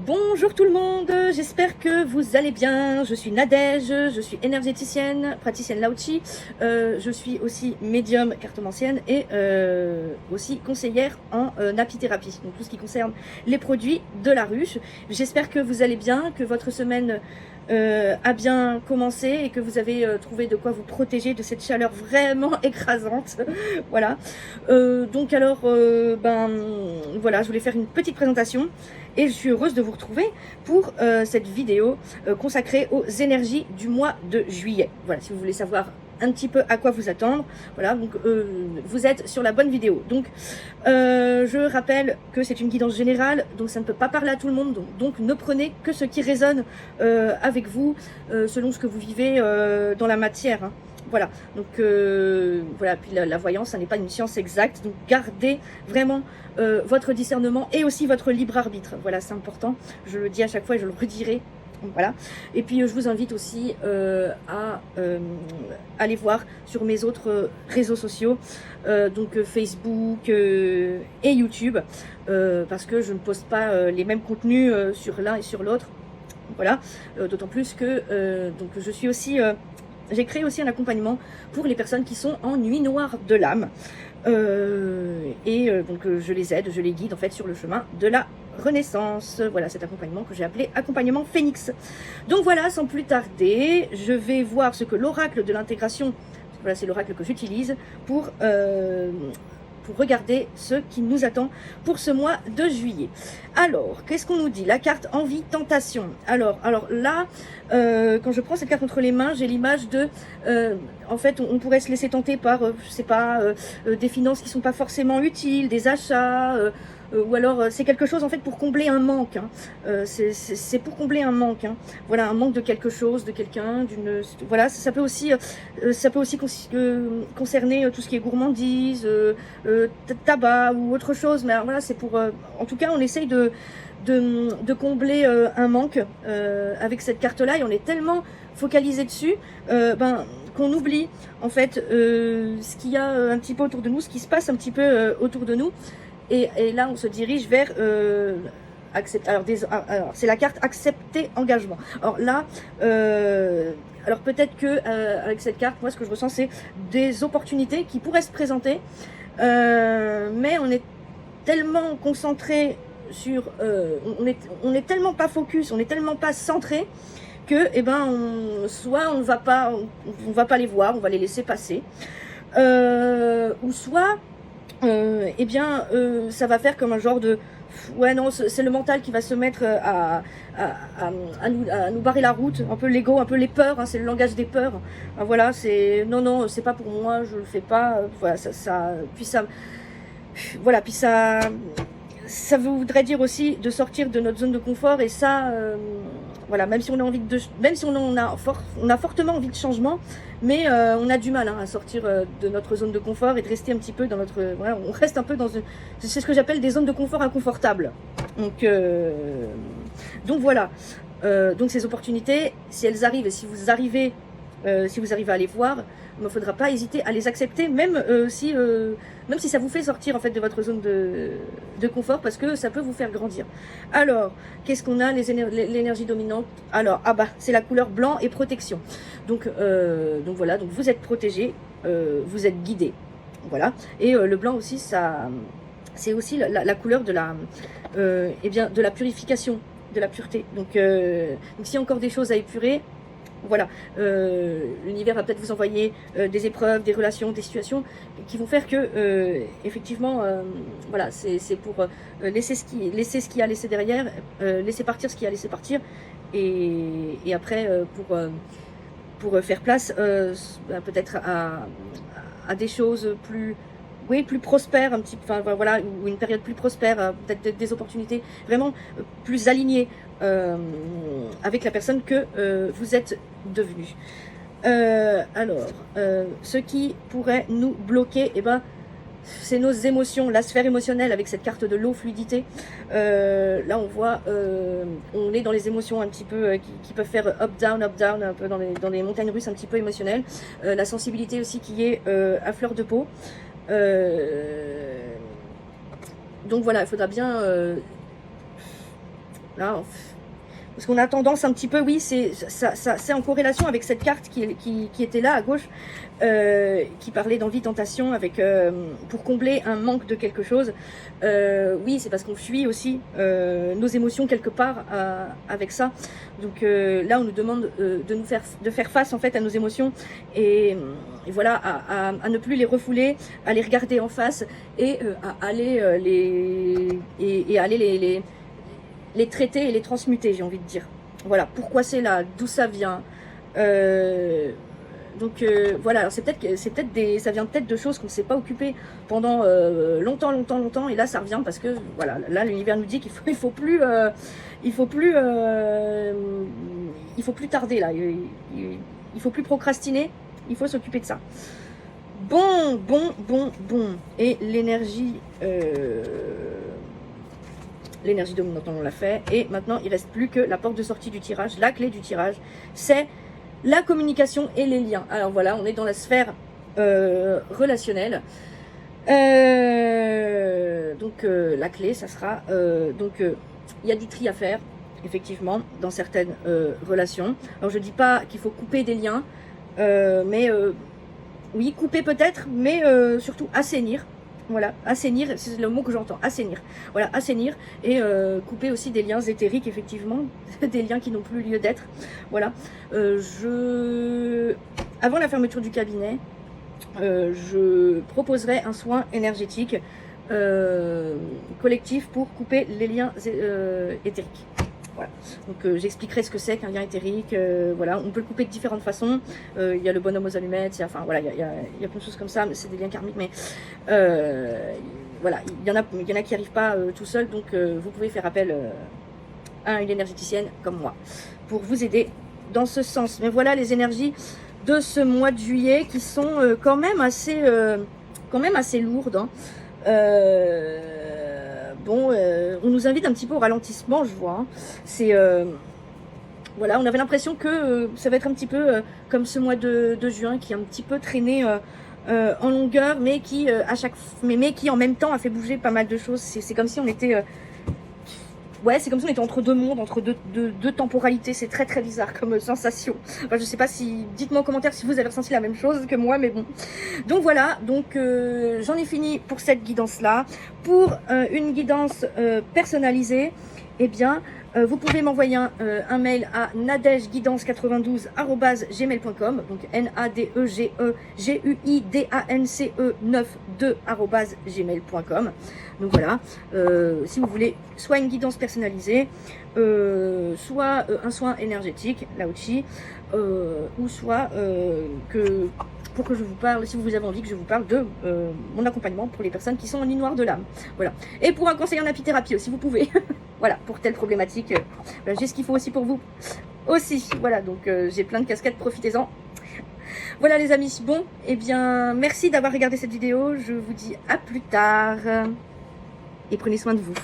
Bonjour tout le monde, j'espère que vous allez bien. Je suis Nadège, je suis énergéticienne, praticienne Lao-Chi, je suis aussi médium cartomancienne et aussi conseillère en apithérapie, donc tout ce qui concerne les produits de la ruche. J'espère que vous allez bien, que votre semaine a bien commencé et que vous avez trouvé de quoi vous protéger de cette chaleur vraiment écrasante. Voilà. Donc alors, voilà, je voulais faire une petite présentation et je suis heureuse de vous retrouver pour cette vidéo consacrée aux énergies du mois de juillet. Voilà, si vous voulez savoir un petit peu à quoi vous attendre, voilà, donc vous êtes sur la bonne vidéo. Donc je rappelle que c'est une guidance générale, donc ça ne peut pas parler à tout le monde, donc ne prenez que ce qui résonne avec vous, selon ce que vous vivez dans la matière, hein. Voilà, donc voilà, puis la voyance, ça n'est pas une science exacte, donc gardez vraiment votre discernement et aussi votre libre arbitre. Voilà, c'est important, je le dis à chaque fois et je le redirai. Voilà, et puis je vous invite aussi à aller voir sur mes autres réseaux sociaux, donc Facebook et YouTube, parce que je ne poste pas les mêmes contenus sur l'un et sur l'autre. Voilà, d'autant plus que donc je suis aussi j'ai créé aussi un accompagnement pour les personnes qui sont en nuit noire de l'âme. Donc je les aide, je les guide en fait sur le chemin de la renaissance. Voilà cet accompagnement que j'ai appelé accompagnement Phénix. Donc voilà, sans plus tarder, je vais voir ce que l'oracle de l'intégration, voilà, c'est l'oracle que j'utilise pour regarder ce qui nous attend pour ce mois de juillet. Alors, qu'est-ce qu'on nous dit? La carte envie, tentation. Alors là, quand je prends cette carte entre les mains, j'ai l'image de, en fait, on pourrait se laisser tenter par, je sais pas, des finances qui sont pas forcément utiles, des achats, ou alors c'est quelque chose en fait pour combler un manque, hein. C'est pour combler un manque, hein. Voilà, un manque de quelque chose, de quelqu'un, d'une, voilà, ça peut aussi concerner tout ce qui est gourmandise, tabac ou autre chose, mais alors, voilà, c'est pour, en tout cas on essaye de combler un manque avec cette carte là, et on est tellement focalisé dessus qu'on oublie en fait ce qu'il y a un petit peu autour de nous, ce qui se passe un petit peu autour de nous. Et là, on se dirige vers accepter. Alors c'est la carte accepter engagement. Alors là, alors peut-être que avec cette carte, moi, ce que je ressens, c'est des opportunités qui pourraient se présenter, mais on est tellement concentré sur, on est tellement pas focus, on est tellement pas centré que, soit on va pas les voir, on va les laisser passer, ou soit ça va faire comme un genre de, ouais non, c'est le mental qui va se mettre à nous barrer la route, un peu l'ego, un peu les peurs, hein, c'est le langage des peurs. Voilà, c'est non, c'est pas pour moi, je le fais pas. Voilà, voilà, puis ça voudrait dire aussi de sortir de notre zone de confort, et ça, voilà, même si on a envie même si on a fortement envie de changement, mais on a du mal, hein, à sortir de notre zone de confort et de rester un petit peu dans notre, voilà, on reste un peu dans c'est ce que j'appelle des zones de confort inconfortables. Donc voilà, donc ces opportunités, si elles arrivent et si vous arrivez à les voir, il ne faudra pas hésiter à les accepter, même si ça vous fait sortir en fait de votre zone de confort, parce que ça peut vous faire grandir. Alors, qu'est-ce qu'on a? L'énergie dominante. Alors, c'est la couleur blanc et protection. Donc voilà, donc vous êtes protégé, vous êtes guidé. Voilà. Et le blanc aussi, ça, c'est aussi la couleur de de la purification, de la pureté. Donc s'il y a encore des choses à épurer, voilà, l'univers va peut-être vous envoyer des épreuves, des relations, des situations qui vont faire que, effectivement, voilà, c'est pour laisser ce qui a laissé derrière, laisser partir ce qui a laissé partir, et après, pour faire place peut-être à des choses plus, oui, plus prospères, un petit, enfin voilà, ou une période plus prospère, peut-être des opportunités vraiment plus alignées avec la personne que vous êtes devenu. Alors, ce qui pourrait nous bloquer, c'est nos émotions, la sphère émotionnelle avec cette carte de l'eau, fluidité. Là, on voit, on est dans les émotions un petit peu qui peuvent faire up-down, un peu dans les montagnes russes un petit peu émotionnelles. La sensibilité aussi qui est à fleur de peau. Donc voilà, il faudra bien Là, parce qu'on a tendance un petit peu, oui, c'est en corrélation avec cette carte qui était là à gauche, qui parlait d'envie, tentation, avec pour combler un manque de quelque chose. Oui, c'est parce qu'on fuit aussi nos émotions quelque part avec ça. Donc là, on nous demande de faire face en fait à nos émotions et voilà, à ne plus les refouler, à les regarder en face et à aller les traiter et les transmuter, j'ai envie de dire. Voilà, pourquoi c'est là, d'où ça vient. Voilà, ça vient peut-être de choses qu'on ne s'est pas occupé pendant longtemps, et là ça revient parce que voilà, là l'univers nous dit qu'il faut plus tarder là, il faut plus procrastiner, il faut s'occuper de ça. Bon, et l'énergie dominante, on l'a fait. Et maintenant, il ne reste plus que la porte de sortie du tirage. La clé du tirage, c'est la communication et les liens. Alors voilà, on est dans la sphère relationnelle. La clé, ça sera... il y a du tri à faire, effectivement, dans certaines relations. Alors, je ne dis pas qu'il faut couper des liens, mais... oui, couper peut-être, mais surtout assainir. Voilà, assainir, c'est le mot que j'entends, assainir. Voilà, assainir et couper aussi des liens éthériques, effectivement, des liens qui n'ont plus lieu d'être. Voilà, avant la fermeture du cabinet, je proposerai un soin énergétique collectif pour couper les liens éthériques. Voilà. Donc j'expliquerai ce que c'est qu'un lien éthérique. Voilà, on peut le couper de différentes façons. Il y a le bonhomme aux allumettes, enfin voilà, il y a plein de choses comme ça, mais c'est des liens karmiques. Mais voilà, il y en a qui n'arrivent pas tout seuls, donc vous pouvez faire appel à une énergéticienne comme moi pour vous aider dans ce sens. Mais voilà les énergies de ce mois de juillet qui sont quand même assez lourdes. Hein. On nous invite un petit peu au ralentissement, je vois. Hein. C'est voilà, on avait l'impression que ça va être un petit peu comme ce mois de juin qui est un petit peu traîné en longueur, mais qui qui en même temps a fait bouger pas mal de choses. C'est comme si on était c'est comme si on était entre deux mondes, entre deux temporalités. C'est très très bizarre comme sensation. Enfin, je sais pas si... Dites-moi en commentaire si vous avez ressenti la même chose que moi, mais bon. Donc voilà, j'en ai fini pour cette guidance-là. Pour une guidance personnalisée, eh bien, vous pouvez m'envoyer un mail à nadejguidance92@gmail.com, donc NADEGEGUIDANCE92@gmail.com. Donc voilà, si vous voulez soit une guidance personnalisée, soit un soin énergétique, Lao-Chi, ou soit pour que je vous parle, si vous avez envie que je vous parle de mon accompagnement pour les personnes qui sont en lit noir de l'âme. Voilà. Et pour un conseiller en apithérapie aussi, vous pouvez. Voilà, pour telle problématique. Voilà, j'ai ce qu'il faut aussi pour vous. Aussi, voilà, donc j'ai plein de casquettes, profitez-en. Voilà les amis, bon, eh bien, merci d'avoir regardé cette vidéo. Je vous dis à plus tard. Et prenez soin de vous.